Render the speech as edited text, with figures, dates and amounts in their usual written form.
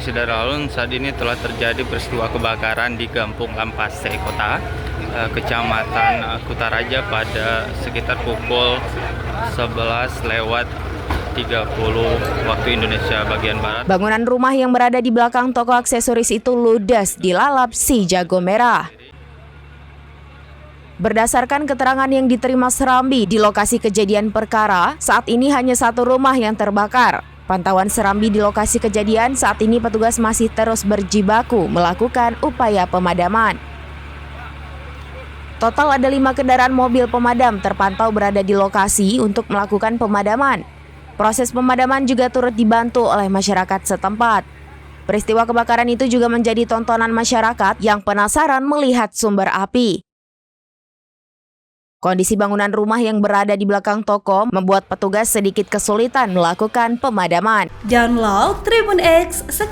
Saudara Alun, saat ini telah terjadi peristiwa kebakaran di Kampung Lampase Kota, Kecamatan Kutaraja pada sekitar pukul 11:30 waktu Indonesia bagian Barat. Bangunan rumah yang berada di belakang toko aksesoris itu ludes dilalap si jago merah. Berdasarkan keterangan yang diterima Serambi di lokasi kejadian perkara, saat ini hanya satu rumah yang terbakar. Pantauan Serambi di lokasi kejadian, saat ini petugas masih terus berjibaku melakukan upaya pemadaman. Total ada 5 kendaraan mobil pemadam terpantau berada di lokasi untuk melakukan pemadaman. Proses pemadaman juga turut dibantu oleh masyarakat setempat. Peristiwa kebakaran itu juga menjadi tontonan masyarakat yang penasaran melihat sumber api. Kondisi bangunan rumah yang berada di belakang toko membuat petugas sedikit kesulitan melakukan pemadaman. Download Tribun X sekarang.